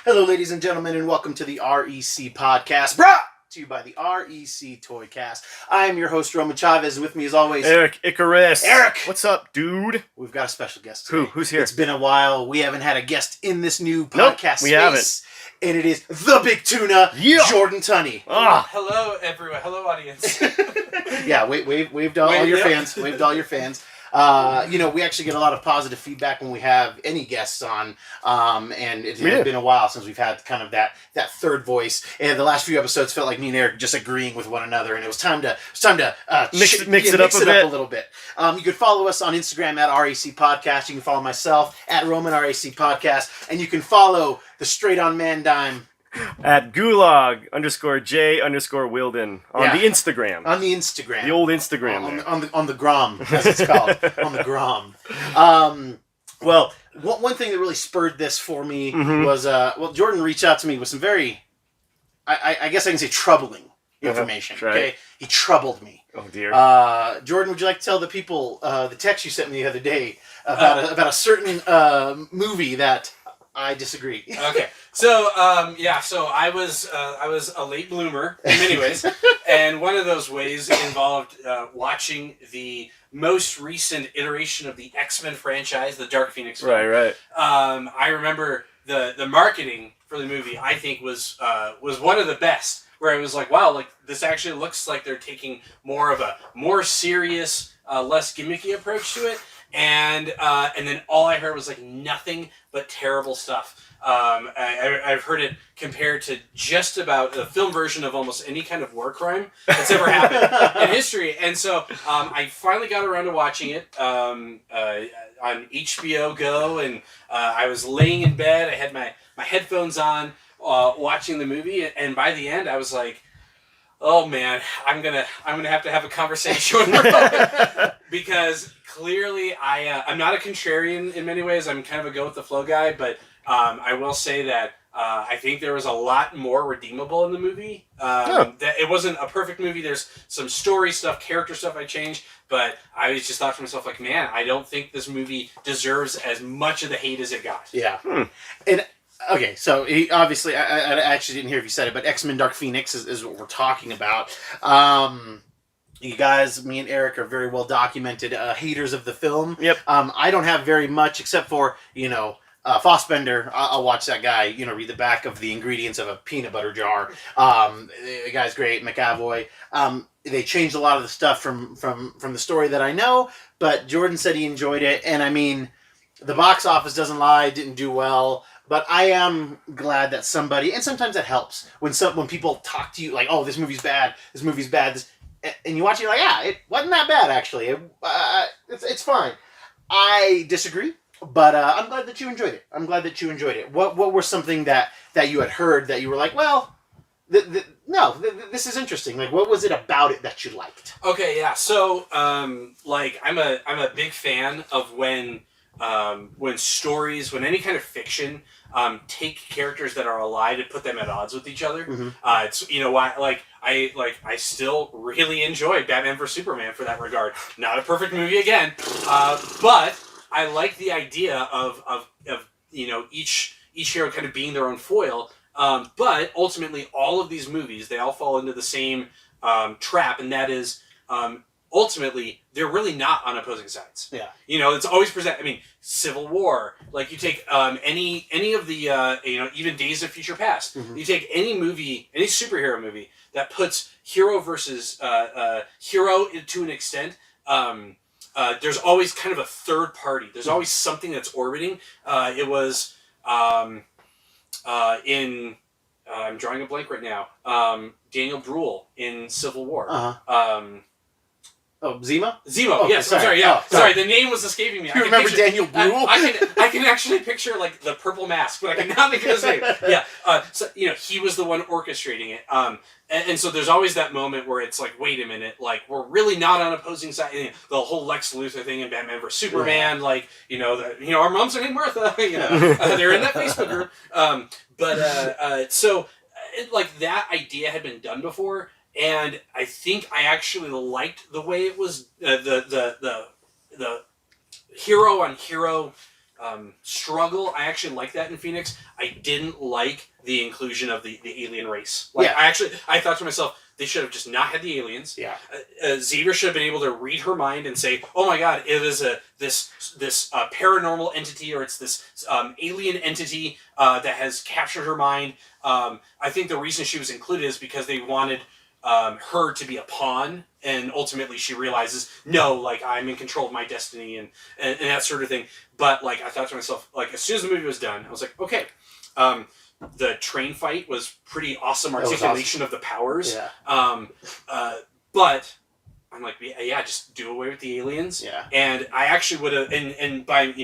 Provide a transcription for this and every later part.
Hello, ladies and gentlemen, and welcome to the REC podcast, brought to you by the REC Toycast. I am your host, Roman Chavez, and with me, as always, Erik Icarus. Eric! What's up, dude? We've got a special guest today. Who's here? It's been a while. We haven't had a guest in this new podcast we space. haven't. And it is the Big Tuna, Jordan Tunney. Hello, everyone. Hello, audience. Yeah, wave to all your fans. Wave to all your fans. We actually get a lot of positive feedback when we have any guests on, and it has been a while since we've had kind of that third voice. And the last few episodes felt like me and Eric just agreeing with one another, and it was time to mix it up a little bit. You can follow us on Instagram at RAC Podcast. You can follow myself at Roman RAC Podcast, and you can follow the Straight On Man Dime at gulag_J_Wilden on the Instagram. On the Instagram. The old Instagram. On the Grom, as it's called. On the Grom. Well, one thing that really spurred this for me was, Jordan reached out to me with some very, I guess I can say troubling information. Right. Okay? He troubled me. Oh, dear. Jordan, would you like to tell the people the text you sent me the other day about a certain movie that I disagree? Okay. So I was a late bloomer in many ways, and one of those ways involved watching the most recent iteration of the X-Men franchise, the Dark Phoenix film. Right. I remember the marketing for the movie, I think, was one of the best, where I was like, wow, like this actually looks like they're taking more of a more serious, less gimmicky approach to it. And then all I heard was like nothing but terrible stuff. I've heard it compared to just about the film version of almost any kind of war crime that's ever happened in history. And so I finally got around to watching it on HBO Go, and I was laying in bed. I had my headphones on, watching the movie, and by the end I was like, oh man, I'm gonna have to have a conversation with her because clearly I'm not a contrarian in many ways. I'm kind of a go with the flow guy, but I will say that I think there was a lot more redeemable in the movie. That it wasn't a perfect movie. There's some story stuff, character stuff I changed, but I just thought to myself, like, man, I don't think this movie deserves as much of the hate as it got. Yeah. And okay, so he, obviously, I actually didn't hear if you said it, but X-Men Dark Phoenix is what we're talking about. You guys, me and Eric are very well documented haters of the film. Yep. I don't have very much except for, Fassbender. I'll watch that guy, read the back of the ingredients of a peanut butter jar. The guy's great, McAvoy. They changed a lot of the stuff from the story that I know, but Jordan said he enjoyed it, and I mean, the box office doesn't lie, it didn't do well. But I am glad that somebody, and sometimes that helps, when people talk to you like, oh, this movie's bad, and you watch it, you're like, yeah, it wasn't that bad, actually. It's fine. I disagree, but I'm glad that you enjoyed it. What were something that you had heard that you were like, well, this is interesting. Like, what was it about it that you liked? Okay, yeah. So, I'm a big fan of when stories, when any kind of fiction take characters that are alive and put them at odds with each other. It's why I still really enjoyed Batman vs Superman for that regard. Not a perfect movie again, but I like the idea of each hero kind of being their own foil. But ultimately, all of these movies, they all fall into the same trap, and that is ultimately, they're really not on opposing sides. Yeah. It's always present. I mean, Civil War. Like, you take any of the even Days of Future Past. You take any movie, any superhero movie that puts hero versus hero to an extent. There's always kind of a third party. There's always something that's orbiting. It was in. I'm drawing a blank right now. Daniel Bruhl in Civil War. Zemo? Zemo, oh, yes. Sorry. I'm sorry, yeah. Oh, sorry. The name was escaping me. You remember Daniel Bruhl? I can actually picture, like, the purple mask, but I cannot think of his name. Yeah. He was the one orchestrating it. And so there's always that moment where it's like, wait a minute, like, we're really not on opposing sides. The whole Lex Luthor thing in Batman vs Superman, like, our moms are named Martha, they're in that Facebook group. Like, that idea had been done before. And I think I actually liked the way it was the hero on hero struggle. I actually like that in Phoenix. I didn't like the inclusion of the alien race. Like, I thought to myself, they should have just not had the aliens. Yeah. Xavier should have been able to read her mind and say, "Oh my God, it is this paranormal entity, or it's this alien entity that has captured her mind." I think the reason she was included is because they wanted her to be a pawn, and ultimately she realizes, no, like, I'm in control of my destiny and that sort of thing. But like, I thought to myself, like, as soon as the movie was done, I was like, okay. The train fight was pretty awesome articulation of the powers. Yeah. But I'm like, yeah, just do away with the aliens. Yeah. And I actually would have, and by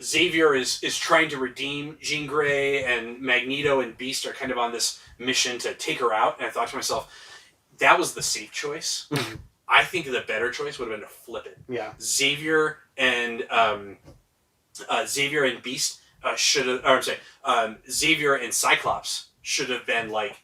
Xavier is trying to redeem Jean Grey, and Magneto and Beast are kind of on this mission to take her out. And I thought to myself, that was the safe choice. I think the better choice would have been to flip it. Yeah. Xavier and Beast should have, or I'm saying, Xavier and Cyclops should have been like,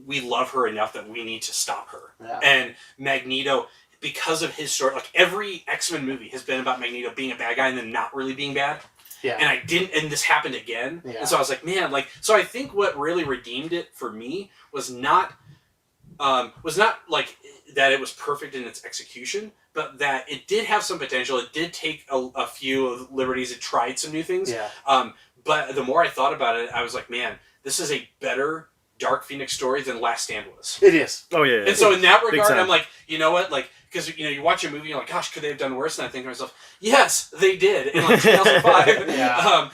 we love her enough that we need to stop her. Yeah. And Magneto, because of his story, like, every X-Men movie has been about Magneto being a bad guy and then not really being bad. Yeah. And this happened again. Yeah. And so I was like, man, like, so I think what really redeemed it for me was not like that it was perfect in its execution, but that it did have some potential. It did take a few of liberties. It tried some new things. Yeah. But the more I thought about it, I was like, man, this is a better Dark Phoenix story than Last Stand was. It is. Oh yeah. And so in that Big regard, time. I'm like, you know what, like, because you watch a movie, and you're like, gosh, could they have done worse? And I think to myself, yes, they did in like 2005. Yeah.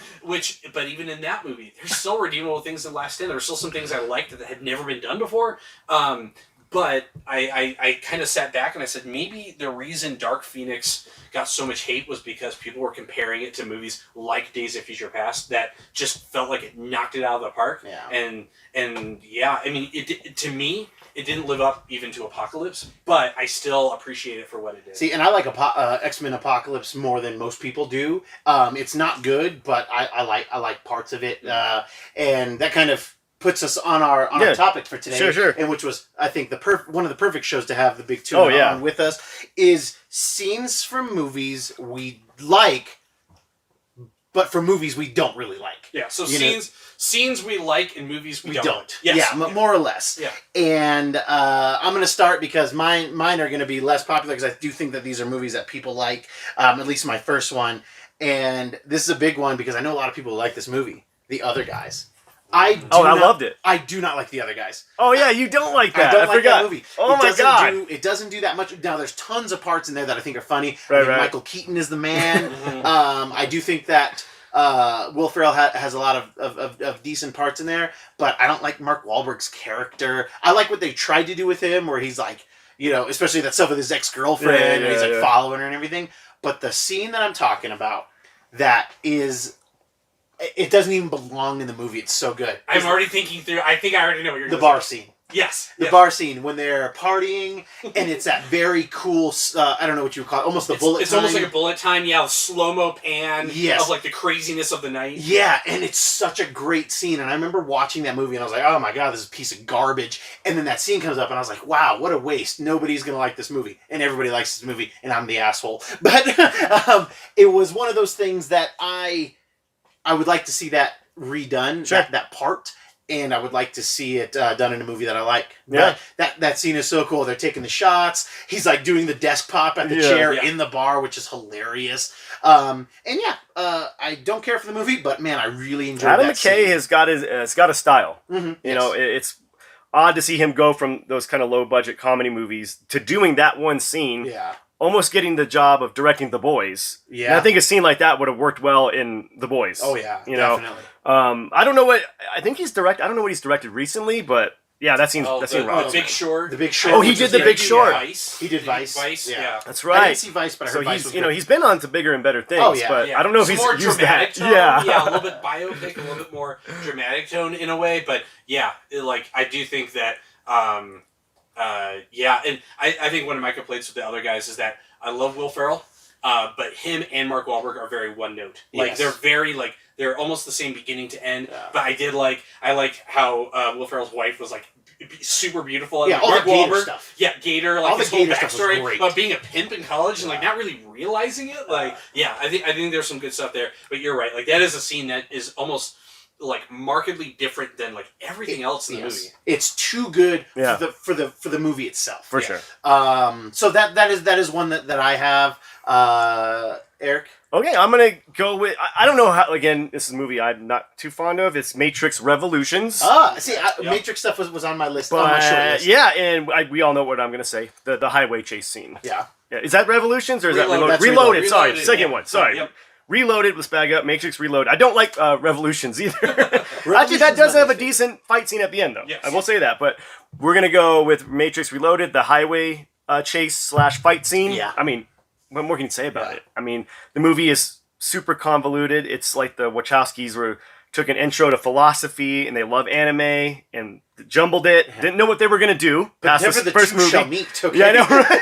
But even in that movie, there's still redeemable things in Last Stand. There were still some things I liked that had never been done before. But I kind of sat back and I said, maybe the reason Dark Phoenix got so much hate was because people were comparing it to movies like Days of Future Past that just felt like it knocked it out of the park. Yeah. And yeah, I mean, to me, it didn't live up even to Apocalypse, but I still appreciate it for what it is. See, and I like X-Men Apocalypse more than most people do. It's not good, but I like parts of it, and that kind of puts us on our topic for today. Sure. And which was, I think, one of the perfect shows to have the big two on with us, is scenes from movies we like, but for movies we don't really like. Yeah, so scenes we like in movies we don't. Yes. Yeah, more or less. Yeah. And I'm going to start because mine are going to be less popular, because I do think that these are movies that people like, at least my first one. And this is a big one because I know a lot of people like this movie, The Other Guys. I loved it. I do not like The Other Guys. Oh yeah, you don't like that. I don't like that movie. Oh my god. It doesn't do that much. Now there's tons of parts in there that I think are funny. Right. Michael Keaton is the man. I do think that Will Ferrell has a lot of decent parts in there, but I don't like Mark Wahlberg's character. I like what they tried to do with him, where he's like, especially that stuff with his ex-girlfriend, and he's like following her and everything. But the scene that I'm talking about, that is, it doesn't even belong in the movie. It's so good. I'm already thinking through. I think I already know what you're going to The bar scene. Yes. The bar scene when they're partying, and it's that very cool, I don't know what you would call it, almost the bullet time. It's almost like a bullet time, the slow-mo pan Yes. of like the craziness of the night. Yeah, and it's such a great scene, and I remember watching that movie, and I was like, oh my god, this is a piece of garbage, and then that scene comes up, and I was like, wow, what a waste. Nobody's going to like this movie, and everybody likes this movie, and I'm the asshole. But it was one of those things that I would like to see that redone, Sure. that part. And I would like to see it done in a movie that I like. Yeah. But that scene is so cool. They're taking the shots. He's like doing the desk pop at the chair in the bar, which is hilarious. I don't care for the movie, but man, I really enjoyed Adam that McKay scene. has got a style. Mm-hmm. You know, it's odd to see him go from those kind of low budget comedy movies to doing that one scene. Yeah. Almost getting the job of directing The Boys. Yeah. And I think a scene like that would have worked well in The Boys. Oh yeah, definitely. definitely. I don't know what I don't know what he's directed recently, but yeah, that seems rocks. The Big Short. The Big Short. Oh, he did The Big Short. Vice. He did Vice. Vice. Yeah. That's I right. didn't see Vice, but I heard Vice was good. He's been on to bigger and better things. Oh, yeah. But I don't know if he's more used dramatic that. tone. Yeah, a little bit biopic, a little bit more dramatic tone in a way. But yeah, I do think that. And I think one of my complaints with the other guys is that I love Will Ferrell, but him and Mark Wahlberg are very one note. Like they're very they're almost the same beginning to end. Yeah. But I like how Will Ferrell's wife was like super beautiful. And Yeah, like all Mark the Gator Wahlberg, stuff. Yeah, Gator, like All the his whole Gator stuff was backstory great. about being a pimp in college and like Yeah. not really realizing it. Like, yeah, I think there's some good stuff there. But you're right. Like that is a scene that is almost like markedly different than like everything else in the movie. It's too good Yeah. for the movie itself. For sure. So that is one that I have. Eric. Okay, I'm gonna go with. I don't know how. Again, this is a movie I'm not too fond of. It's Matrix Revolutions. See, Matrix stuff was on my list. But, on my short list. yeah, and we all know what I'm gonna say. The highway chase scene. Yeah. Is that Revolutions or is Reloaded. that That's Reloaded? Reloaded. Sorry, Reloaded, second yeah. one. Sorry. Yep. Reloaded was bag up. Matrix Reload. I don't like Revolutions either. Actually, that Revolution's does my have a favorite. decent fight scene at the end, though. Yes. I will say that. But we're gonna go with Matrix Reloaded, the highway chase / fight scene. Yeah. I mean, what more can you say about Yeah. it? I mean, the movie is super convoluted. It's like the Wachowskis took an intro to philosophy and they love anime and jumbled it. Yeah. Didn't know what they were gonna do. Past Never the the first two movie. shall meet. Okay. Yeah, I know, right?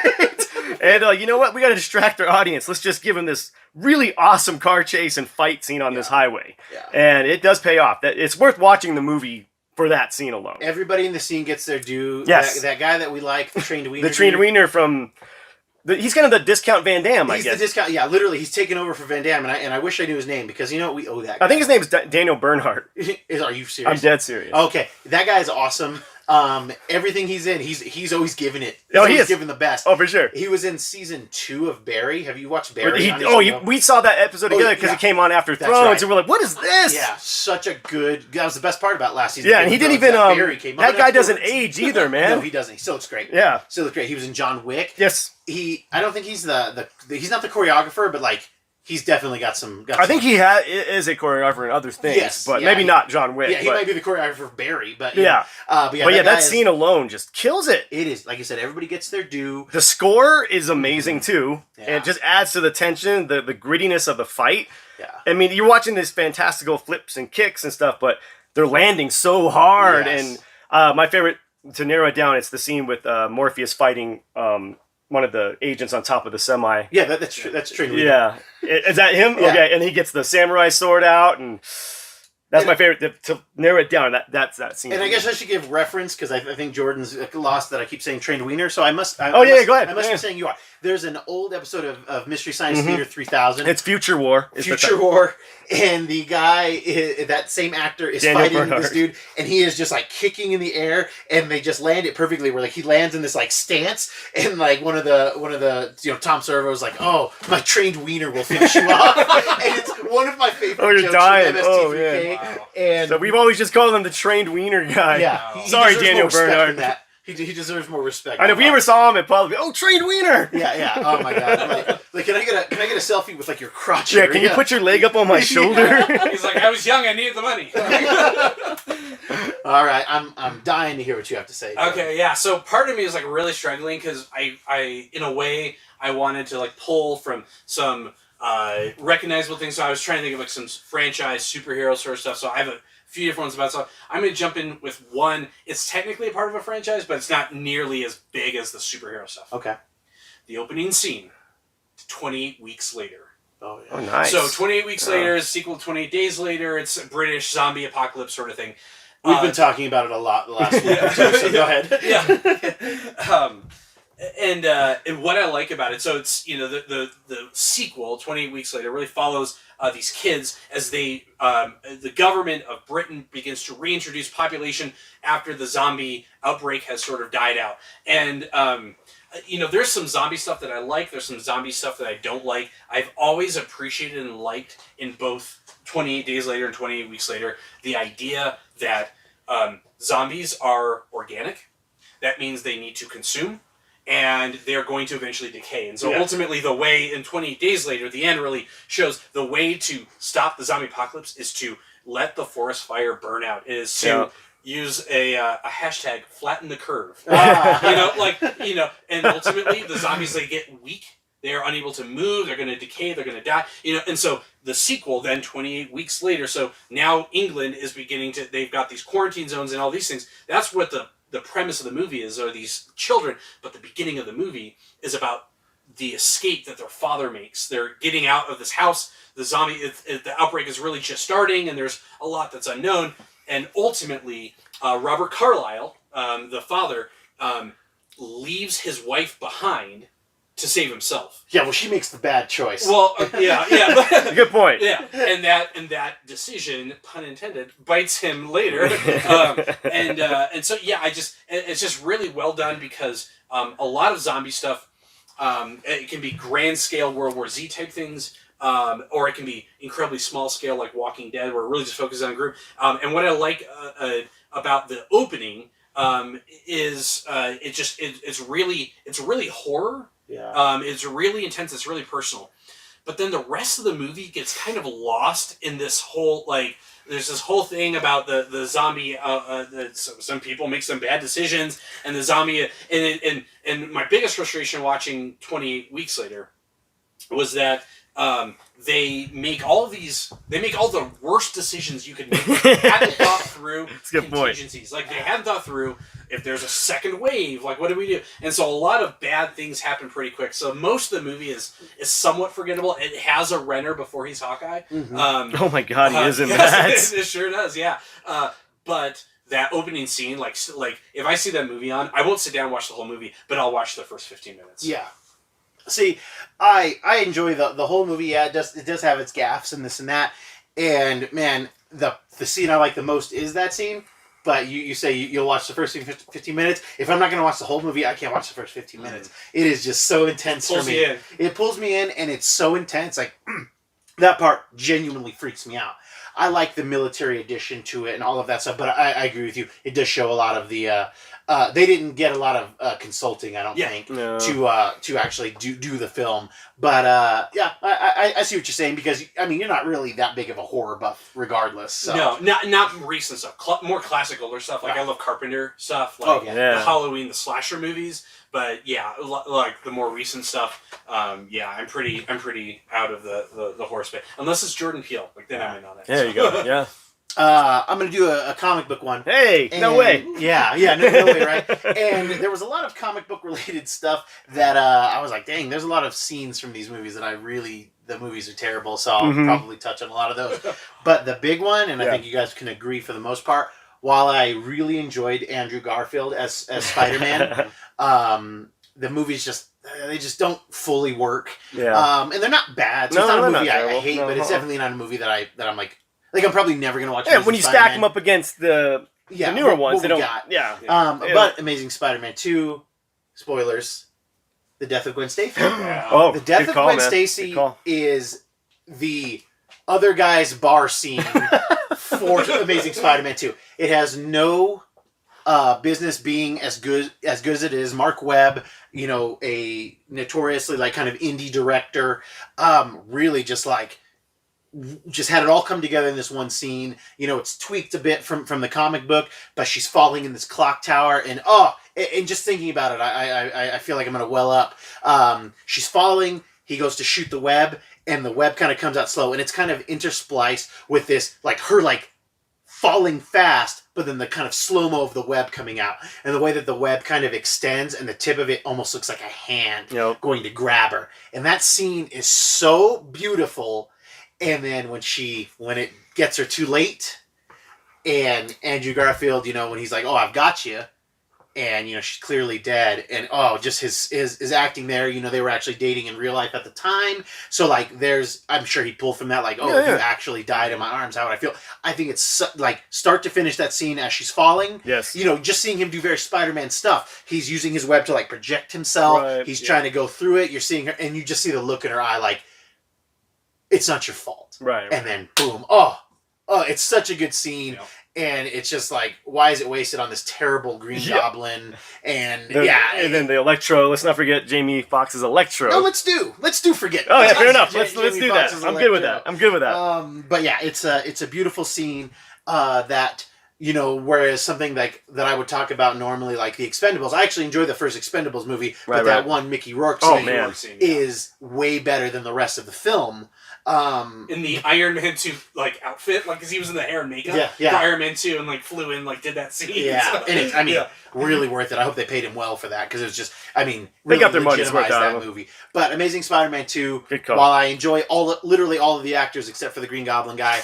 And you know what? We got to distract our audience. Let's just give them this really awesome car chase and fight scene on this highway. Yeah. And it does pay off. That it's worth watching the movie for that scene alone. Everybody in the scene gets their due. Yes. That guy that we like, the trained wiener. The trained wiener from... he's kind of the discount Van Damme, I He's guess. the discount. Yeah, literally, he's taken over for Van Damme, and I wish I knew his name because we owe that guy. I think his name is Daniel Bernhardt. Are you serious? I'm dead serious. Okay, that guy is awesome. Everything he's in, he's always giving it. He's Oh, he always is. giving the best. Oh, for sure. He was in season 2 of Barry. Have you watched Barry? We saw that episode together because yeah. it came on after That's Thrones, right. and we're like, what is this? Yeah, such a good. That was the best part about last season. Yeah, and he didn't even... Barry came that up guy doesn't afterwards. age either, man. No, he doesn't. He still looks great. Yeah. Still looks great. He was in John Wick. Yes. I don't think he's he's not the choreographer, but like he's definitely got some. I think he is a choreographer in other things, Yes, but yeah, maybe not John Wick. Yeah, he but, might be the choreographer for Barry, but yeah. But yeah, that scene alone just kills it. It is, like I said, everybody gets their due. The score is amazing too, Yeah. and it just adds to the tension, the grittiness of the fight. Yeah. I mean, you're watching these fantastical flips and kicks and stuff, but they're landing so hard. Yes. And my favorite, to narrow it down, it's the scene with Morpheus fighting one of the agents on top of the semi. Yeah, that's true. That's true. Yeah, is that him? Yeah. Okay, and he gets the samurai sword out, and that's my favorite. To narrow it down, that's that scene. And I guess I should give reference because I think Jordan's lost that I keep saying trained wiener, so I must. Go ahead. I must Yeah. be saying you are. There's an old episode of Mystery Science Theater 3000. It's Future War. Is the Future War, and the guy, that same actor, is Daniel fighting Bernhardt. this dude, and he is just like kicking in the air, and they just land it perfectly. Where like he lands in this like stance, and like one of the Tom Servo's like, "Oh, my trained wiener will finish you off," and it's one of my favorite. Oh, you're jokes dying. From Oh, MST3K. man. Wow. And So we've always just called him the trained wiener guy. yeah, Wow. he Sorry, deserves Daniel more respect Bernhardt. than that. He deserves more respect. And if we ever saw him, it'd probably be, trained wiener. yeah. Oh my god. Like, can I get a selfie with like your crotch? Yeah, area? can you put your leg up on my shoulder? He's like, I was young, I needed the money. All right, I'm dying to hear what you have to say. Okay, yeah. So part of me is like really struggling because I in a way I wanted to like pull from some recognizable things. So I was trying to think of like some franchise superhero sort of stuff. So I have a few different ones about. So I'm gonna jump in with one. It's technically a part of a franchise, but it's not nearly as big as the superhero stuff. Okay. The opening scene, 28 weeks later. Oh yeah. Oh, nice. So 28 weeks later is sequel. 28 days later, it's a British zombie apocalypse sort of thing. We've been talking about it a lot the last week or two, so go ahead. Yeah. And what I like about it, so it's the sequel, 28 Weeks Later, really follows these kids as they the government of Britain begins to reintroduce population after the zombie outbreak has sort of died out. And there's some zombie stuff that I like. There's some zombie stuff that I don't like. I've always appreciated and liked in both 28 Days Later and 28 Weeks Later the idea that zombies are organic. That means they need to consume, and they're going to eventually decay. And so ultimately the way in 28 Days Later, the end really shows the way to stop the zombie apocalypse is to let the forest fire burn out. It is to use a hashtag flatten the curve. And ultimately the zombies, they get weak. They are unable to move. They're going to decay. They're going to die. And so the sequel then 28 weeks later. So now England is beginning to. They've got these quarantine zones and all these things. That's what the premise of the movie is. Are these children? But the beginning of the movie is about the escape that their father makes. They're getting out of this house. The zombie. The outbreak is really just starting, and there's a lot that's unknown. and ultimately, Robert Carlyle, the father, leaves his wife behind to save himself. Yeah, well, she makes the bad choice. Well, yeah. Good point. Yeah, and that decision, pun intended, bites him later. And so yeah, it's just really well done because a lot of zombie stuff, it can be grand scale World War Z type things, or it can be incredibly small scale like Walking Dead, where it really just focuses on a group. And what I like about the opening is it's really horror. Yeah. It's really intense. It's really personal. But then the rest of the movie gets kind of lost in this whole, like, there's this whole thing about the zombie. Some people make some bad decisions, and the zombie. And my biggest frustration watching 28 Weeks Later was that they make all the worst decisions you could make. They hadn't thought through contingencies. Like, they hadn't thought through if there's a second wave, like, what do we do? And so a lot of bad things happen pretty quick. So most of the movie is somewhat forgettable. It has a Renner before he's Hawkeye. Mm-hmm. Oh my God, he is in that. It sure does, yeah. But that opening scene, like if I see that movie on, I won't sit down and watch the whole movie, but I'll watch the first 15 minutes. Yeah. See, I enjoy the whole movie. Yeah, it does have its gaffes and this and that. And man, the scene I like the most is that scene. But you say you'll watch the first 15 minutes. If I'm not going to watch the whole movie, I can't watch the first 15 minutes. It is just so intense for me. It pulls me in, and it's so intense. Like, that part genuinely freaks me out. I like the military addition to it and all of that stuff, but I agree with you. It does show a lot of the... they didn't get a lot of consulting, I don't think, to actually do the film. But yeah, I see what you're saying, because I mean, you're not really that big of a horror buff, regardless. So. No, not recent stuff. More classic older stuff. Like, I love Carpenter stuff, like the Halloween, the slasher movies. But yeah, like the more recent stuff. Yeah, I'm pretty out of the horror space, unless it's Jordan Peele. Like, then I'm in on it. There you go. Yeah. I'm going to do a comic book one. Hey, no way. Yeah, no way, right? And there was a lot of comic book related stuff that I was like, dang, there's a lot of scenes from these movies that the movies are terrible, so I'll probably touch on a lot of those. But the big one, and I think you guys can agree for the most part, while I really enjoyed Andrew Garfield as Spider-Man, the movies they just don't fully work. Yeah. And they're not bad. So it's not a movie I hate, but it's definitely not a movie that I'm like I'm probably never going to watch. Yeah, when you stack them up against the newer ones, they don't. Yeah. But Amazing Spider-Man 2, spoilers, the death of Gwen Stacy. Oh, the death of Gwen Stacy is the other guy's bar scene for Amazing Spider-Man 2. It has no business being as good as it is. Mark Webb, a notoriously like kind of indie director, really just had it all come together in this one scene. It's tweaked a bit from the comic book, but she's falling in this clock tower, and just thinking about it, I feel like I'm gonna well up. She's falling. He goes to shoot the web, and the web kind of comes out slow, and it's kind of interspliced with this her falling fast, but then the kind of slow-mo of the web coming out, and the way that the web kind of extends, and the tip of it almost looks like a hand going to grab her. And that scene is so beautiful. And then when it gets her too late, and Andrew Garfield, when he's like, "Oh, I've got you," and she's clearly dead, and just his acting there. They were actually dating in real life at the time, so I'm sure he pulled from that, if you actually died in my arms, how would I feel? I think it's start to finish that scene as she's falling. Yes. Just seeing him do very Spider-Man stuff. He's using his web to project himself. Right, he's trying to go through it. You're seeing her, and you just see the look in her eye, it's not your fault. Right. And then boom. Oh, it's such a good scene. Yeah. And it's just why is it wasted on this terrible Green Goblin? And and then the Electro. Let's not forget Jamie Foxx's Electro. No, let's do forget. Oh yeah, fair enough. Let's do that. I'm good with that. But yeah, it's a beautiful scene that whereas something that I would talk about normally, like the Expendables, I actually enjoy the first Expendables movie, but that one Mickey Rourke scene is way better than the rest of the film. In the Iron Man 2 outfit, because he was in the hair and makeup for Iron Man 2 and flew in, did that scene. Yeah, so, and it's really worth it. I hope they paid him well for that, because it was just really they got their money's worth out of that movie. But Amazing Spider-Man 2, while I enjoy literally all of the actors except for the Green Goblin guy,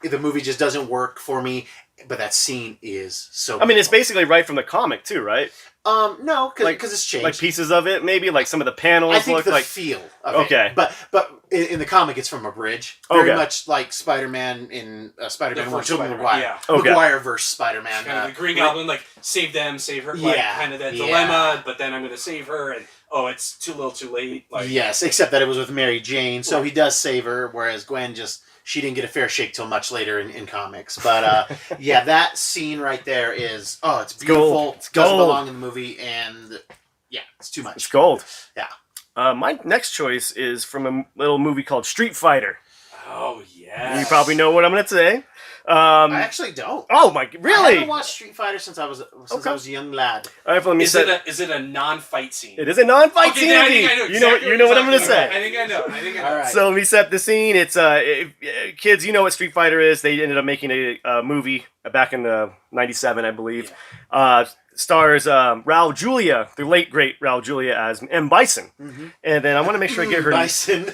the movie just doesn't work for me. But that scene is so. I mean, it's beautiful. basically right from the comic too, right? No, because Like- it's changed. Like pieces of it, maybe like some of the panels I think look the like. feel of Okay. it. But in the comic, it's from a bridge. Very Okay. much like Spider-Man in Spider-Man The 1, first Tobey Spider-Man, Maguire. yeah. Okay. Maguire versus Spider-Man. Kind of the Green Goblin, like save them, save her, like Yeah, kind of that yeah. dilemma. But then I'm going to save her, and it's too little, too late. Like, Yes, except that it was with Mary Jane, so he does save her, whereas Gwen she didn't get a fair shake till much later in comics. But yeah, that scene right there is it's beautiful. gold. It's Doesn't gold. belong in the movie, and yeah, it's too much. It's gold. Yeah. My next choice is from a little movie called Street Fighter. oh yeah. You probably know what I'm going to say. I actually don't. Oh my! I Really? haven't watched Street Fighter since I was a young lad. All right, let me Is say. it a non-fight scene? It is a non-fight Okay, scene. then I think I know exactly you know what I'm going to talking about. say. I think I know. All right. So let me set the scene. It's kids, you know what Street Fighter is. They ended up making a movie back in the '97, I believe. Stars Raul Julia, the late great Raul Julia as M. Bison, and then I want to make sure I get her. Bison.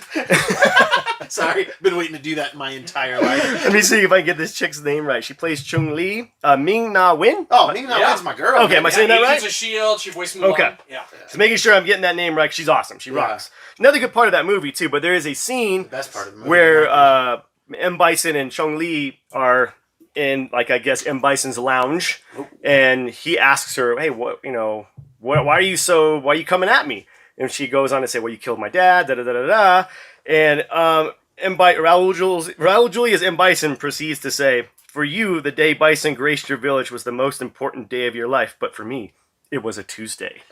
Sorry, been waiting to do that my entire life. Let me see if I can get this chick's name right. She plays Chung Li, Ming Na Wen. Oh, Ming Na Wen's my girl. Okay, am I saying that right? Agents of S.H.I.E.L.D., she voiced Mulan. Okay. Yeah. So making sure I'm getting that name right. 'Cause she's awesome. She rocks. Another good part of that movie too. But there is a scene The best part of the movie. where M. Bison and Chung Li are in, like, I guess M. Bison's lounge, and he asks her, "Hey, why are you coming at me?" And she goes on to say, "Well, you killed my dad." Da da da da da. And Raul Julia's M. Bison proceeds to say, "For you, the day Bison graced your village was the most important day of your life, but for me, it was a Tuesday."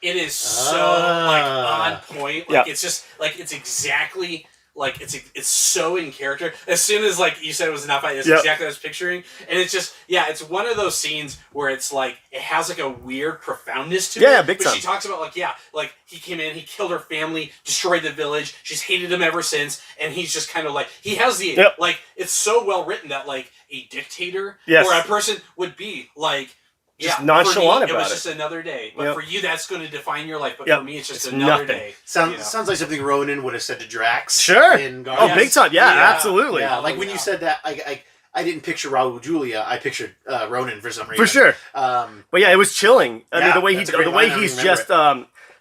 It is so like on point. Like Yeah. it's just like it's exactly like it's so in character. As soon as like you said it was enough, that's Yep. exactly what I was picturing. And it's just it's one of those scenes where it's like it has like a weird profoundness to it. Yeah, big but time. she talks about like he came in, he killed her family, destroyed the village. She's hated him ever since, and he's just kind of like he has the Yep. like it's so well written that like a dictator Yes. or a person would be like. Just for nonchalant me, about it was it. just another day. But Yep. for you, that's going to define your life. But Yep. for me, it's just It's another nothing. day. Sounds like something Ronan would have said to Drax. Sure. In Oh, Guardians. big time. Yeah, Yeah. absolutely. Yeah, Oh, like when you said that, I didn't picture Raul Julia. I pictured Ronan for some reason. For sure. Um, But yeah, it was chilling. I mean, Yeah, the way that's a great line, I he's remember just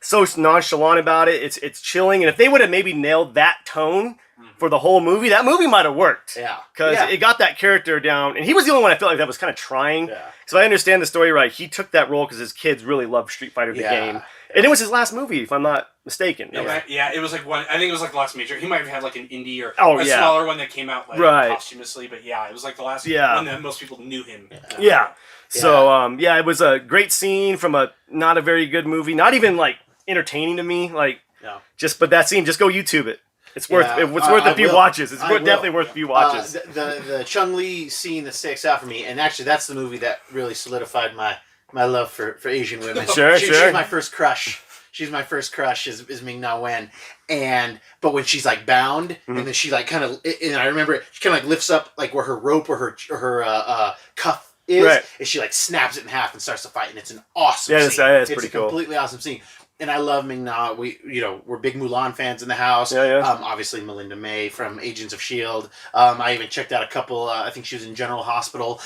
so nonchalant about it. It's chilling. And if they would have maybe nailed that tone for the whole movie, that movie might have worked. yeah. Because yeah. it got that character down, and he was the only one I felt like that was kind of trying. Yeah. So I understand the story right. He took that role because his kids really loved Street Fighter the Yeah. game, and it was his last movie, if I'm not mistaken. It was like one. I think it was like the last major. He might have had like an indie or Oh, a yeah. smaller one that came out like Right. posthumously. But yeah, it was like the last Yeah. one that most people knew him. Yeah. So it was a great scene from a not a very good movie, not even like entertaining to me. Like No. but that scene, just go YouTube it. It's worth Yeah, it's worth I a few will. watches. It's I will. definitely worth a few watches. The Chung Li scene that sticks out for me, and actually that's the movie that really solidified my love for Asian women. Sure. She's my first crush. She's my first crush is Ming Na Wen, but when she's like bound, and then she like kind of, and I remember she kind of like lifts up like where her rope or her cuff is, Right. and she like snaps it in half and starts to fight, and it's an awesome Yeah, scene. it's It's pretty a cool. completely awesome scene. And I love Ming Na. We're big Mulan fans in the house. Yeah. Obviously Melinda May from Agents of S.H.I.E.L.D. I even checked out a couple. I think she was in General Hospital.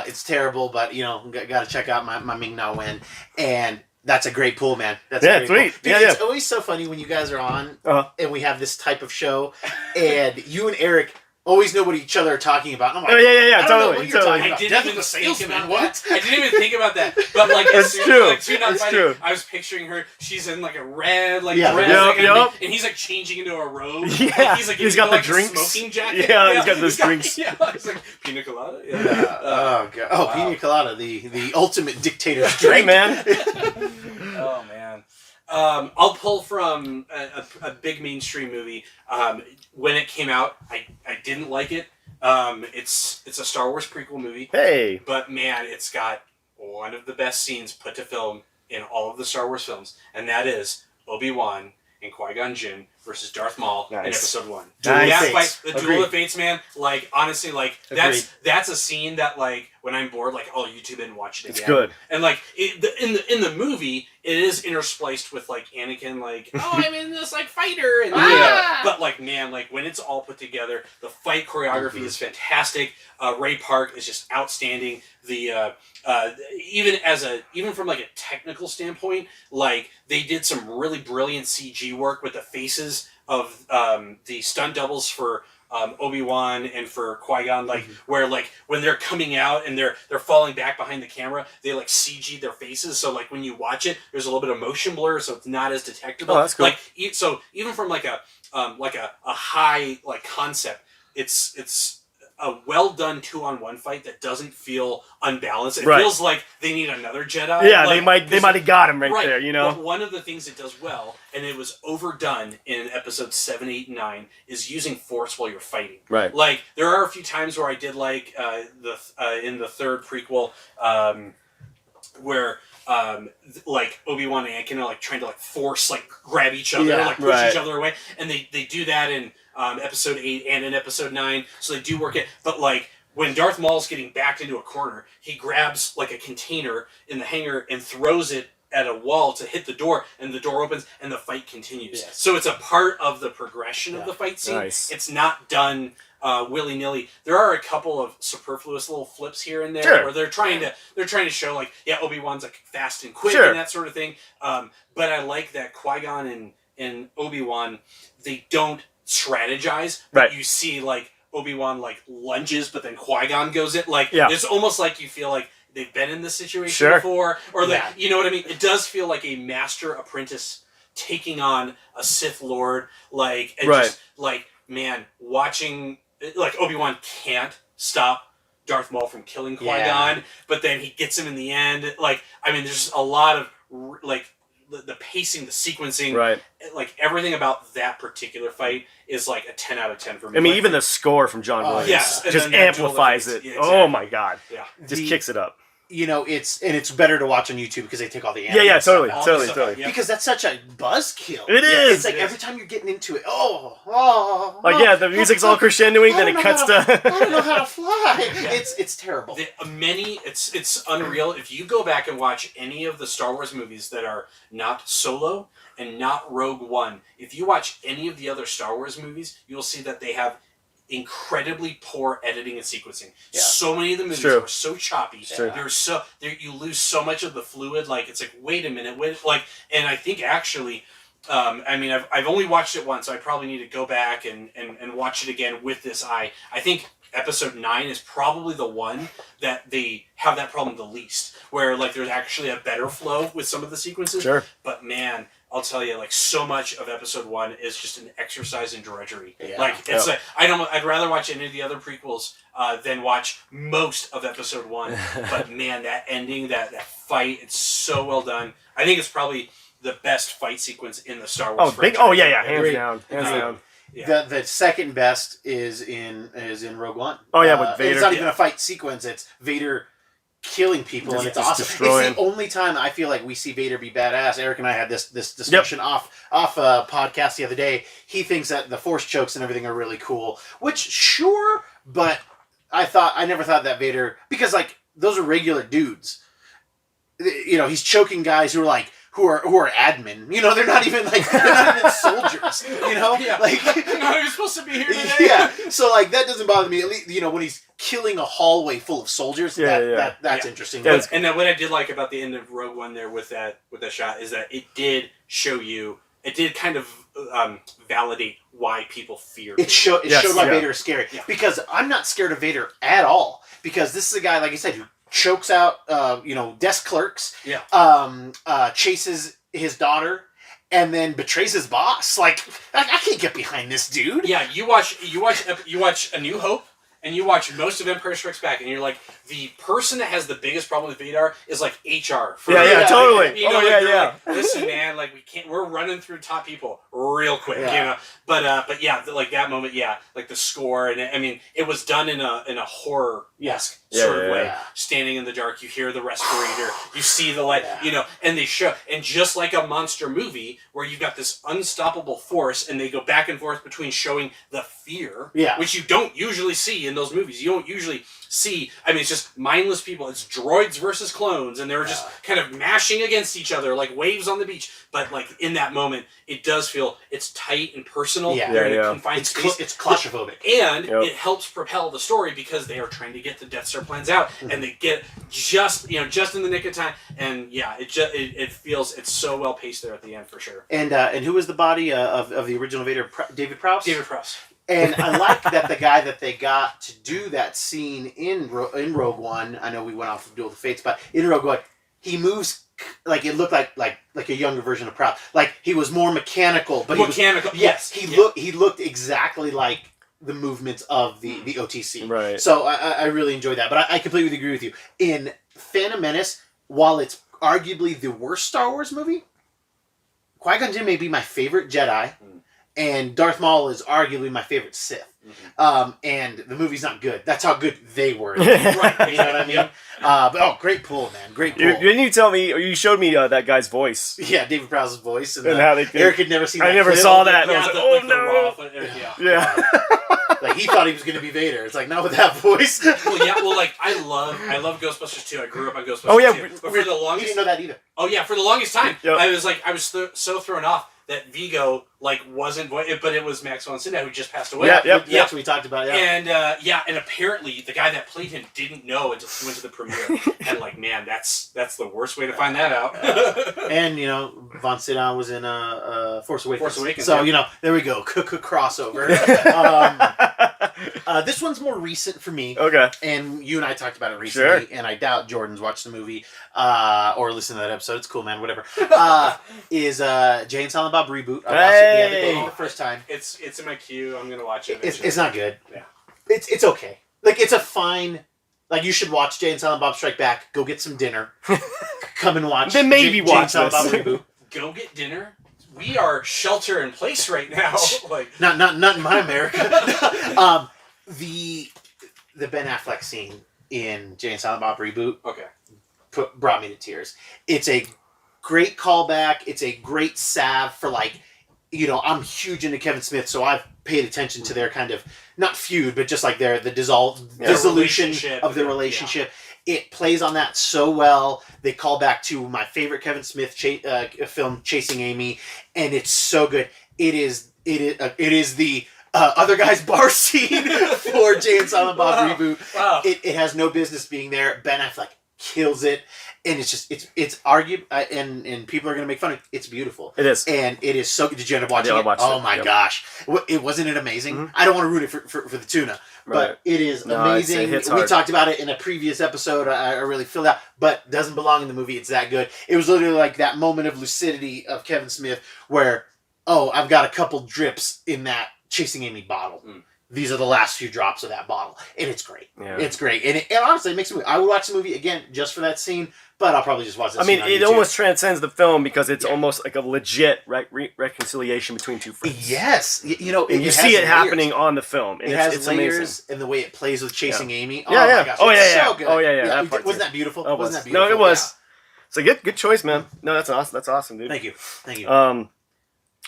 It's terrible, but got to check out my Ming Na Wen. And that's a great pool, man. That's a great sweet. Pool. Dude, Yeah, it's always so funny when you guys are on and we have this type of show, and you and Eric always know what each other are talking about. And I'm like, Oh, yeah, I don't know totally, what you're totally. talking I about. didn't Death even of the think salesman. about What? that. I didn't even think about that. But like, as It's soon true. as like two not It's fighting, true. I was picturing her. She's in like a red dress, Yep. and he's like changing into a robe. Yeah. Like, he's He's got into, the like, drinks. a smoking jacket. Yeah, he's got those drinks. Yeah, it's like pina colada. Yeah. Oh god! Oh, pina colada, the ultimate dictator's Drink, drink, man. Oh man. I'll pull from a big mainstream movie. When it came out, I didn't like it. It's a Star Wars prequel movie, Hey. but man, it's got one of the best scenes put to film in all of the Star Wars films, and that is Obi-Wan and Qui-Gon Jinn versus Darth Maul in Nice. Episode 1. Duel of That Fates. fight, the Duel Agreed. of Fates, man. Like honestly, like Agreed. that's a scene that like when I'm bored, like I'll YouTube it and watch it again. It's good. And like in the movie, it is interspliced with like Anakin, like I'm in this like fighter, and but like man, like when it's all put together, the fight choreography is fantastic. Ray Park is just outstanding. The even from like a technical standpoint, like they did some really brilliant CG work with the faces of the stunt doubles for Obi-Wan and for Qui-Gon, like where like when they're coming out and they're falling back behind the camera, they like CG their faces, so like when you watch it, there's a little bit of motion blur, so it's not as detectable. Oh, that's cool. Like so even from like a high like concept, it's a well done 2-on-1 fight that doesn't feel unbalanced. It feels like they need another Jedi. Yeah, like, they might have got him right there, you know. But one of the things it does well, and it was overdone in episodes 7, 8, and 9, is using force while you're fighting. Right. Like there are a few times where I did like in the third prequel where like Obi-Wan and Anakin are like trying to like force like grab each other, like push each other away, and they do that in episode 8 and in episode 9, so they do work it. But like when Darth Maul's getting backed into a corner, he grabs like a container in the hangar and throws it at a wall to hit the door, and the door opens and the fight continues. Yes. So it's a part of the progression of the fight scene. Nice. It's not done willy-nilly. There are a couple of superfluous little flips here and there where they're trying to show like Obi-Wan's like fast and quick and that sort of thing. But I like that Qui-Gon and Obi-Wan, they don't strategize, but you see like Obi-Wan like lunges, but then Qui-Gon goes in. Like it's almost like you feel like they've been in this situation before, or that you know what I mean. It does feel like a master apprentice taking on a Sith Lord, like and just like man, watching like Obi-Wan can't stop Darth Maul from killing Qui-Gon, but then he gets him in the end. Like I mean, there's a lot of like the pacing, the sequencing, like everything about that particular fight is like a 10 out of 10 for me. I mean, like, even the score from John Williams just amplifies it. Yeah, exactly. Oh my god, just kicks it up. You know, it's better to watch on YouTube because they take all the animated totally. Because that's such a buzzkill. It is. It's like every time you're getting into it, the music's all crescendoing, then it cuts to. I don't know how to fly. It's terrible. It's unreal. If you go back and watch any of the Star Wars movies that are not Solo and not Rogue One, if you watch any of the other Star Wars movies, you'll see that they have incredibly poor editing and sequencing. So many of the movies are so choppy. You lose so much of the fluid. Like it's like, wait a minute, and I think actually, I mean, I've only watched it once, so I probably need to go back and watch it again with this eye. I think episode 9 is probably the one that they have that problem the least, where like there's actually a better flow with some of the sequences. But man, I'll tell you, like so much of episode 1 is just an exercise in drudgery. Like it's like I'd rather watch any of the other prequels than watch most of episode 1. But man, that ending, that fight, it's so well done. I think it's probably the best fight sequence in the Star Wars franchise. Hands down. Yeah. The second best is in Rogue One. With Vader. It's not even a fight sequence. It's Vader killing people, and it's awesome. It's the only time I feel like we see Vader be badass. Eric and I had this discussion off a podcast the other day. He thinks that the Force chokes and everything are really cool, which sure, but I never thought that Vader, because like those are regular dudes. You know, he's choking guys who are admin. You know, they're not even soldiers. You know, like they're not even supposed to be here today. So like that doesn't bother me. At least, you know, when he's killing a hallway full of soldiers, that's interesting. And then what I did like about the end of Rogue One there with that shot is that it did show you. It did kind of validate why people fear Vader. It showed why Vader is scary. Because I'm not scared of Vader at all. Because this is a guy, like I said, who chokes out, desk clerks. Chases his daughter, and then betrays his boss. Like I can't get behind this dude. Yeah, you watch A New Hope, and you watch most of Empire Strikes Back, and you're like, the person that has the biggest problem with Vader is like HR. Totally. Like, listen, man, like we're running through top people real quick, you know. But yeah, like that moment, like the score, and I mean, it was done in a horror sort of way. Standing in the dark, you hear the respirator, you see the light, you know, and they show, and just like a monster movie where you've got this unstoppable force, and they go back and forth between showing the fear, which you don't usually see in those movies. You don't usually see, I mean, it's just mindless people. It's droids versus clones, and they're just kind of mashing against each other like waves on the beach. But like in that moment, it does feel it's tight and personal. Yeah. They're in a Yeah. confined It's space. it's claustrophobic. And Yep. it helps propel the story because they are trying to get the Death Star plans out, and they get just in the nick of time. And yeah, it feels it's so well paced there at the end for sure. And who was the body of the original Vader? David Prowse. David Prowse. And I like that the guy that they got to do that scene in Rogue One. I know we went off of Duel of the Fates, but in Rogue One, he moves like it looked like a younger version of Prowse. Like he was more mechanical, but Yes. He looked exactly like the movements of the OTC. Right. So I really enjoyed that. But I completely agree with you. In Phantom Menace, while it's arguably the worst Star Wars movie, Qui-Gon Jinn may be my favorite Jedi, and Darth Maul is arguably my favorite Sith. And the movie's not good. That's how good they were. Right. You know what I mean? But great pull, man. Great pull. Didn't you tell me, or you showed me that guy's voice? Yeah, David Prowse's voice. And, And how they did. Eric had never seen that I never clip. saw that. And I Yeah, was like, the- oh like the no. raw- Yeah. Like he thought he was going to be Vader. It's like, not with that voice. Well, like I love Ghostbusters 2. I grew up on Ghostbusters Oh, yeah, 2. But for the You didn't longest, know that either. for the longest time, Yep. I was so thrown off that Vigo like wasn't, but it was Max von Sydow who just passed away. Yeah, yep. That's what we talked about. Yeah. And apparently the guy that played him didn't know until he went to the premiere. And like, man, that's the worst way to find that out. And Von Sydow was in Force Awakens. Force Awakens, So yeah. there we go. Crossover. This one's more recent for me. Okay. And you and I talked about it recently, Sure. and I doubt Jordan's watched the movie or listened to that episode. It's cool, man. Whatever. Is Jay and Silent Bob reboot? I watched it the other day for the first time. It's in my queue. I'm gonna watch it. It's not good. Yeah. It's okay. Like it's a fine. Like you should watch Jay and Silent Bob Strike Back. Go get some dinner. Come and watch. Then maybe Jay watch and Silent Bob this. reboot. Go get dinner. We are shelter in place right now. Like Not in my America. The Ben Affleck scene in Jay and Silent Bob reboot okay. brought me to tears. It's a great callback. It's a great salve for I'm huge into Kevin Smith, so I've paid attention to their kind of not feud, but just like the dissolution of the relationship. It plays on that so well. They call back to my favorite Kevin Smith film, Chasing Amy, and it's so good. It is the other guy's bar scene for Jay and Silent Bob reboot. Wow. It has no business being there. Ben Affleck kills it, and it's argued, and people are gonna make fun of it. It's beautiful. It is. And it is so. Did you end up watching I it? watched Oh it, my yep. gosh! Wasn't it amazing? Mhm. I don't want to ruin it for the tuna, Right. but it is No, amazing. it hits We hard. talked about it in a previous episode. I really filled out, but doesn't belong in the movie. It's that good. It was literally like that moment of lucidity of Kevin Smith, where I've got a couple drips in that Chasing Amy bottle. These are the last few drops of that bottle, and it's great. Yeah. It's great, and honestly, it makes me. I would watch the movie again just for that scene, but I'll probably just watch that. I mean, scene on it YouTube. almost transcends the film because it's Yeah. almost like a legit reconciliation between two friends. Yes, And you has see it layers. happening on the film. And It has it's layers, amazing. and the way it plays with Chasing Amy. Oh Yeah, yeah. my gosh, Oh, it's yeah, yeah. so good. Oh, yeah, yeah. That part Wasn't too. that beautiful? Oh, Wasn't that no, beautiful? it was. So good choice, man. No, that's awesome. That's awesome, dude. Yeah. Thank you.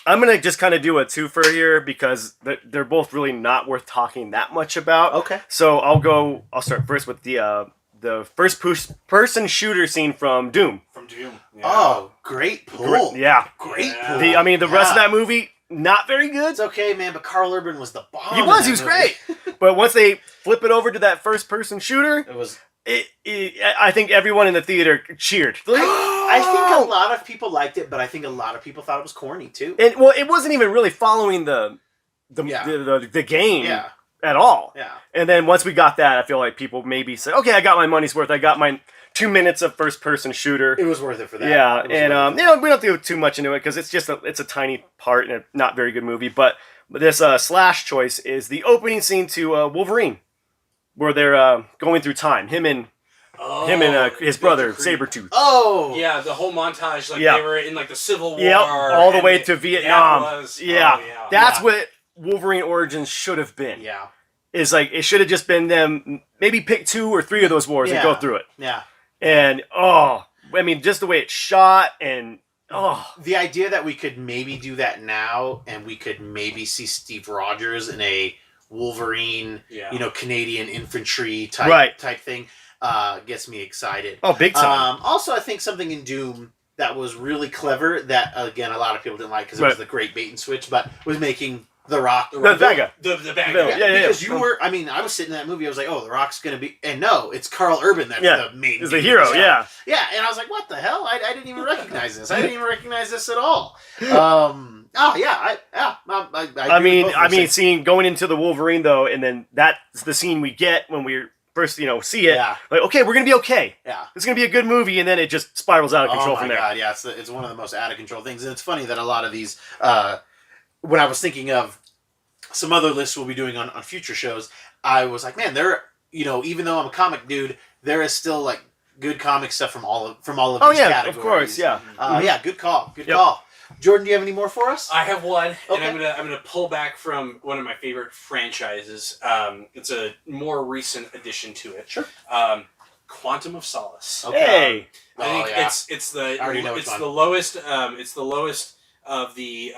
I'm gonna just kind of do a twofer here because they're both really not worth talking that much about. Okay. So I'll start first with the first person shooter scene from Doom. From Doom. Yeah. Oh, great pull. Yeah. Great Yeah. pull. The rest of that movie not very good. It's okay, man, but Carl Urban was the bomb. He in was that was movie. great. But once they flip it over to that first person shooter, It was. I think everyone in the theater cheered. I think a lot of people liked it, but I think a lot of people thought it was corny too. And well, it wasn't even really following the game Yeah. at all. Yeah. And then once we got that, I feel like people maybe say, "Okay, I got my money's worth. I got my 2 minutes of first-person shooter." It was worth it for that. Yeah, It was and worth it. we don't do too much into it because it's just it's a tiny part in a not very good movie. But this Slash choice is the opening scene to Wolverine, where they're going through time. Him and his brother Sabretooth. Oh. Yeah, the whole montage, like Yeah. they were in like the Civil War. Yep, all the and way it- to Vietnam. That was, Yeah, oh, yeah. that's Yeah. what Wolverine Origins should have been. Yeah. Is like it should have just been them. Maybe pick 2 or 3 of those wars and go through it. Yeah. And I mean, just the way it's shot and The idea that we could maybe do that now, and we could maybe see Steve Rogers in a Wolverine, Yeah. you know, Canadian infantry type thing gets me excited. Oh, big time. Also, I think something in Doom that was really clever that, again, a lot of people didn't like because it was the great bait and switch, but was making The Rock. The bad guy. The bad Villain. guy. Yeah, because you were, I mean, I was sitting in that movie, I was like, oh, The Rock's going to be, and no, it's Carl Urban that's the main. Is the hero, Yeah, and I was like, what the hell? I didn't even recognize this. I didn't even recognize this at all. I seeing going into the Wolverine though, and then that's the scene we get when we first, see it. Yeah. Like, okay, we're gonna be okay. Yeah. It's gonna be a good movie, and then it just spirals out of control from there. Oh my god, yeah, it's one of the most out of control things, and it's funny that a lot of these, when I was thinking of some other lists we'll be doing on future shows, I was like, man, even though I'm a comic dude, there is still like good comic stuff from all of these categories. Of course, yeah. Yeah, good call. Jordan, do you have any more for us? I have one, Okay. and I'm gonna pull back from one of my favorite franchises. It's a more recent addition to it. Sure. Quantum of Solace. Okay. Hey. I think yeah. it's the I already know which it's one. the lowest of the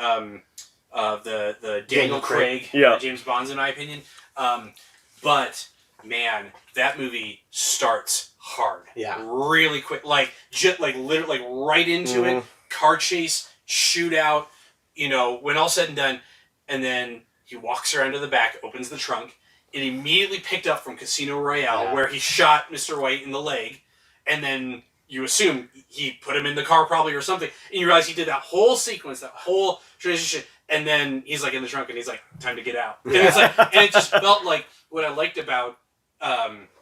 Daniel Craig James Bonds in my opinion. But man, that movie starts hard. Yeah. Really quick, literally right into it. Car chase, shootout. When all said and done, and then he walks around to the back, opens the trunk. It immediately picked up from Casino Royale, where he shot Mr. White in the leg, and then you assume he put him in the car probably or something, and you realize he did that whole sequence, that whole transition, and then he's like in the trunk, and he's like, time to get out. And it's like, and it just felt like what I liked about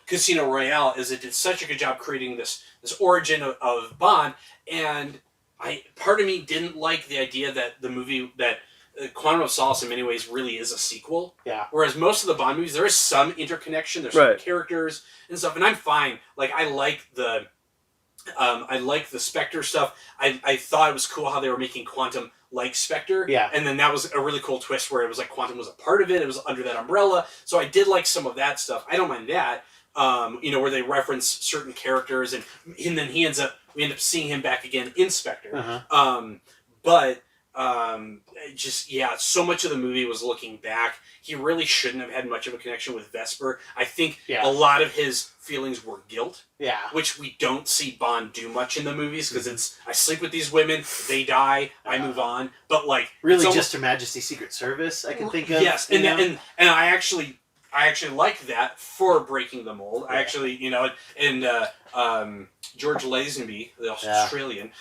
Casino Royale is it did such a good job creating this origin of Bond, and part of me didn't like the idea that the movie that Quantum of Solace in many ways really is a sequel. Yeah. Whereas most of the Bond movies, there is some interconnection. There's some characters and stuff, and I'm fine. Like I like the Spectre stuff. I thought it was cool how they were making Quantum like Spectre. Yeah. And then that was a really cool twist where it was like Quantum was a part of it. It was under that umbrella. So I did like some of that stuff. I don't mind that. Where they reference certain characters and then we end up seeing him back again in Spectre. So much of the movie was looking back. He really shouldn't have had much of a connection with Vesper. I think a lot of his feelings were guilt. Yeah. Which we don't see Bond do much in the movies because it's, I sleep with these women, they die, I move on. But like really just Her Majesty's Secret Service, I can think of. Yes, and I actually like that for breaking the mold. I actually, George Lazenby, the Australian,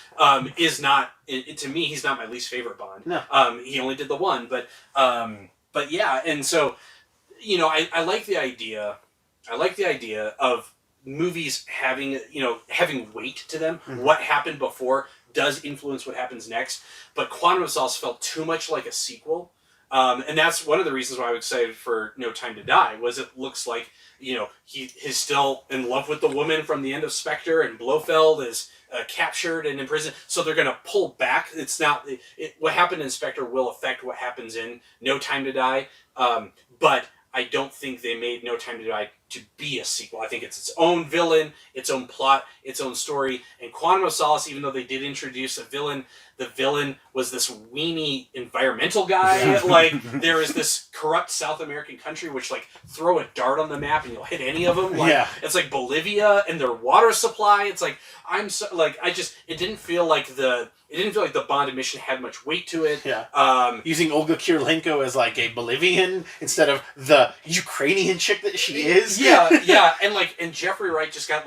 is not, to me, he's not my least favorite Bond. No. He only did the one, but yeah, and so, I like the idea. I like the idea of movies having weight to them. Mm-hmm. What happened before does influence what happens next, but Quantum of Solace felt too much like a sequel. And that's one of the reasons why I was excited for No Time to Die, was it looks like, he's still in love with the woman from the end of Spectre, and Blofeld is captured and in prison. So they're going to pull back. It's not, what happened in Spectre will affect what happens in No Time to Die. But I don't think they made No Time to Die to be a sequel. I think it's its own villain, its own plot, its own story. And Quantum of Solace, even though they did introduce a villain, the villain was this weenie environmental guy. Yeah. Like, there is this corrupt South American country which, like, throw a dart on the map and you'll hit any of them. Like, it's like Bolivia and their water supply. It's like, it didn't feel like the Bond admission had much weight to it. Yeah. Using Olga Kurylenko as like a Bolivian instead of the Ukrainian chick that she is. Yeah. And Jeffrey Wright just got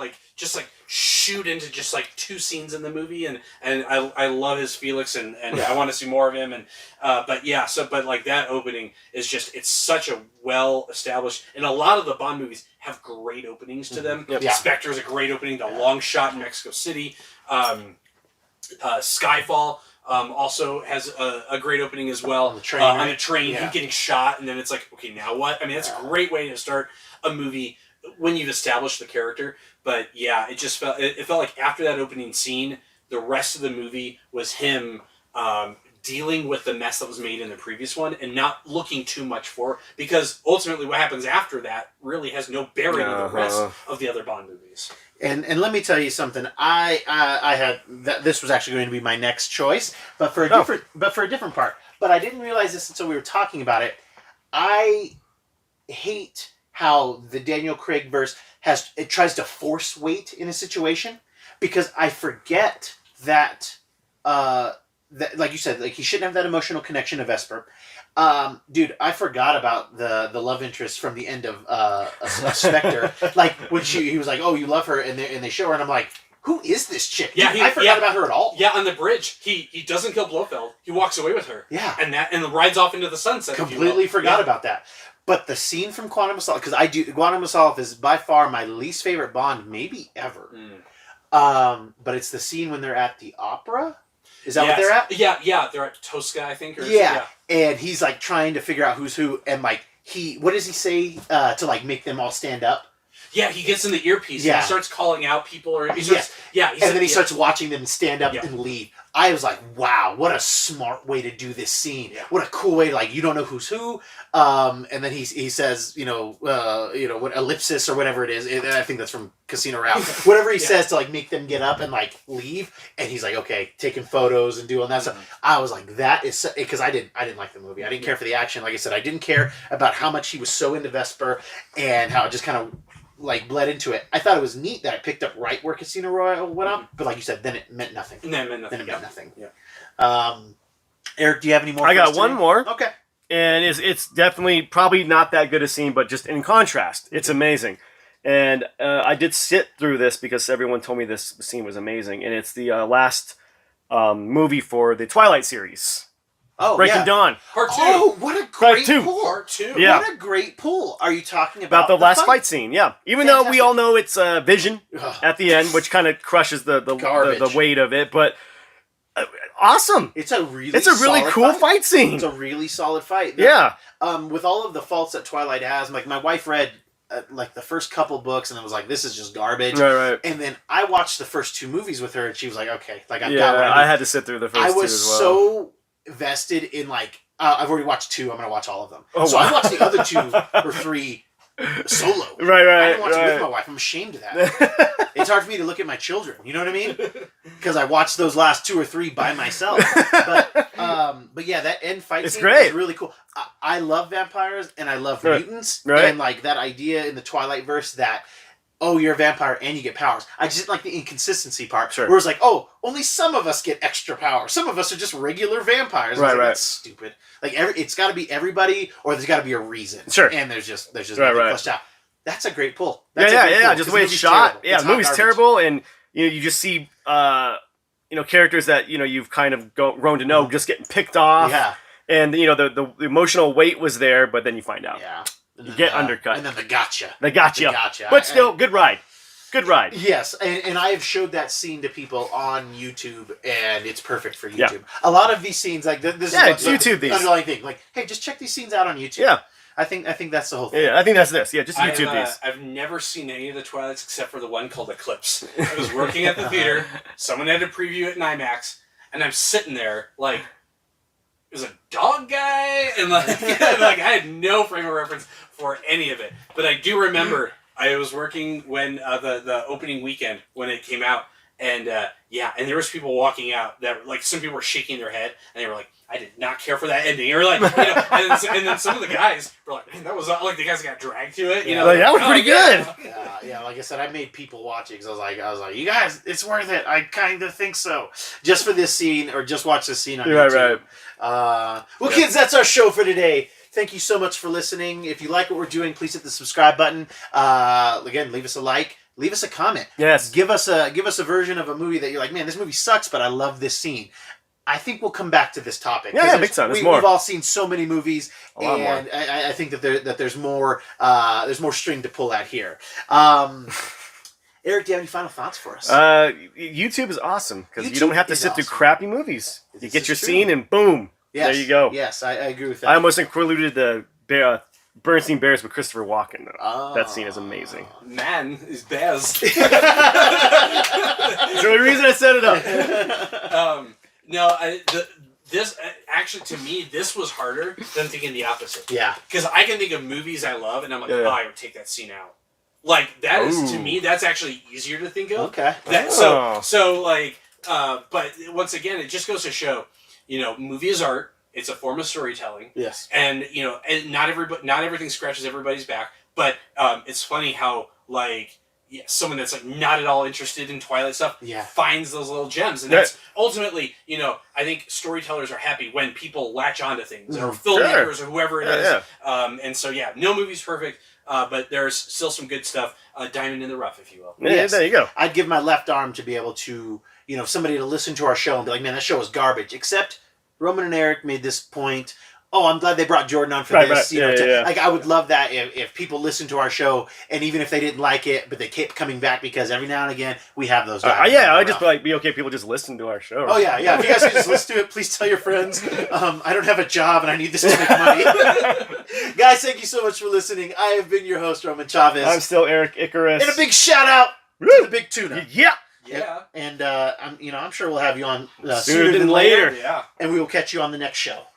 shoot into just like 2 scenes in the movie, and I love his Felix, and I want to see more of him, and but that opening is just, it's such a well established, and a lot of the Bond movies have great openings to them. Yep. Spectre is a great opening, the long shot in Mexico City. Skyfall also has a great opening as well. On the train, him getting shot, and then it's like, okay, now what? I mean, that's a great way to start a movie when you've established the character. But yeah, it felt like after that opening scene, the rest of the movie was him dealing with the mess that was made in the previous one and not looking too much for, because ultimately what happens after that really has no bearing on the rest of the other Bond movies. And let me tell you something. I had this was actually going to be my next choice, but for a different part. But I didn't realize this until we were talking about it. I hate how the Daniel Craig verse tries to force weight in a situation, because I forget that that, like you said, like he shouldn't have that emotional connection to Vesper. Dude, I forgot about the love interest from the end of a Spectre. Like when he was like, "Oh, you love her," and they show her, and I'm like, "Who is this chick?" Yeah, Dude, I forgot about her at all. Yeah, on the bridge, he doesn't kill Blofeld. He walks away with her. Yeah, and rides off into the sunset. completely forgot about that. But the scene from Quantum of Solace, because Quantum of Solace is by far my least favorite Bond, maybe ever. But it's the scene when they're at the opera. Is that what they're at? Yeah, they're at Tosca, I think. And he's like trying to figure out who's who, and like what does he say to like make them all stand up? Yeah, he gets in the earpiece and he starts calling out people, or he starts, and then he starts watching them stand up and leave. I was like, wow, what a smart way to do this scene. Yeah. What a cool way to, like, you don't know who's who. And then he says, what ellipsis or whatever it is. And I think that's from Casino Royale. Whatever he says to like make them get up and like leave. And he's like, okay, taking photos and doing that stuff. I was like, that is, because I didn't like the movie. I didn't care for the action. Like I said, I didn't care about how much he was so into Vesper and how it just kind of like bled into it. I thought it was neat that I picked up right where Casino Royale went up, but like you said, then it meant nothing. Then it meant nothing. Yeah. Eric, do you have any more? I got one more. Okay. And it's definitely probably not that good a scene, but just in contrast, it's amazing. And I did sit through this because everyone told me this scene was amazing. And it's the last movie for the Twilight series. Oh, Breaking Dawn. Part 2. Oh, what a great pull. Part 2. Yeah. What a great pull. Are you talking about the last fight scene? Yeah. Even though we all know it's Vision at the end, which kind of crushes the weight of it, but awesome. It's a really cool fight scene. It's a really solid fight. Yeah. With all of the faults that Twilight has, like my wife read like the first couple books and it was like, this is just garbage. Right. And then I watched the first 2 movies with her and she was like, okay, like I've got what I had to sit through the first 2 as well. I was so vested in like I've already watched 2. I'm gonna watch all of them. Oh, so wow. I watched the other 2 or 3 solo. Right. I didn't watch it with my wife. I'm ashamed of that. It's hard for me to look at my children. You know what I mean? Because I watched those last 2 or 3 by myself. But yeah, that end fight scene is really cool. I love vampires and I love mutants and like that idea in the Twilight verse that, oh, you're a vampire and you get powers. I just didn't like the inconsistency part. Sure. Where it's like, oh, only some of us get extra power. Some of us are just regular vampires. Right. That's stupid. Like it's got to be everybody, or there's got to be a reason. Sure. And there's just nothing fleshed out. That's a great pull. That's a great pull. Just the way it's shot. Terrible. Yeah, the movie's terrible, and you just see characters that you've kind of grown to know just getting picked off. Yeah. And the emotional weight was there, but then you find out. Yeah. You get undercut. And then the gotcha. Gotcha. But still, good ride. Good ride. Yes, and I have showed that scene to people on YouTube, and it's perfect for YouTube. Yeah. A lot of these scenes, like this is YouTube these underlying thing. Like, hey, just check these scenes out on YouTube. Yeah. I think that's the whole thing. Yeah, I think that's this. Yeah, just YouTube these. I've never seen any of the Twilights except for the one called Eclipse. I was working at the theater. Someone had to preview it in IMAX, and I'm sitting there like, there's a dog guy, and like I had no frame of reference for any of it. But I do remember I was working when the opening weekend when it came out, and and there was people walking out that like some people were shaking their head, and they were like, I did not care for that ending. Or like, and then some of the guys were like, man, that was like the guys got dragged to it. That was pretty good. Yeah, like I said, I made people watch it because I was like, you guys, it's worth it. I kind of think so. Just for this scene, or just watch this scene on YouTube. Right. Kids, that's our show for today. Thank you so much for listening. If you like what we're doing, please hit the subscribe button. Again, leave us a like. Leave us a comment. Yes. Give us a version of a movie that you're like, man, this movie sucks, but I love this scene. I think we'll come back to this topic. Yeah, big time. We've all seen so many movies, and I think that there's more string to pull at here. Eric, do you have any final thoughts for us? YouTube is awesome because you don't have to sit through crappy movies. You get your scene and boom, there you go. Yes, I agree with that. I almost included the Bernstein Bears with Christopher Walken. That scene is amazing. Man, is Bears. That's the only reason I set it up. No, this actually to me this was harder than thinking the opposite. Yeah, because I can think of movies I love, and I'm like, I would take that scene out. Like that is to me, that's actually easier to think of. Okay. So like, but once again, it just goes to show, movie is art. It's a form of storytelling. Yes. And and not everything scratches everybody's back. But it's funny how someone that's like not at all interested in Twilight stuff finds those little gems, and that's ultimately I think storytellers are happy when people latch onto things, or filmmakers, or whoever it is. And so no movie's perfect, but there's still some good stuff. Diamond in the rough, if you will. Yeah, there you go. I'd give my left arm to be able to somebody to listen to our show and be like, man, that show was garbage. Except Roman and Eric made this point. Oh, I'm glad they brought Jordan on for this. Like, I would love that if people listen to our show, and even if they didn't like it, but they kept coming back, because every now and again we have those. I'd just be okay if people just listen to our show. Oh yeah. If you guys can just listen to it, please tell your friends. I don't have a job and I need this to make money. Guys, thank you so much for listening. I have been your host, Roman Chavez. I'm still Eric Icarus. And a big shout out to the Big Tuna. Yeah. And I'm sure we'll have you on sooner than later. Yeah. And we will catch you on the next show.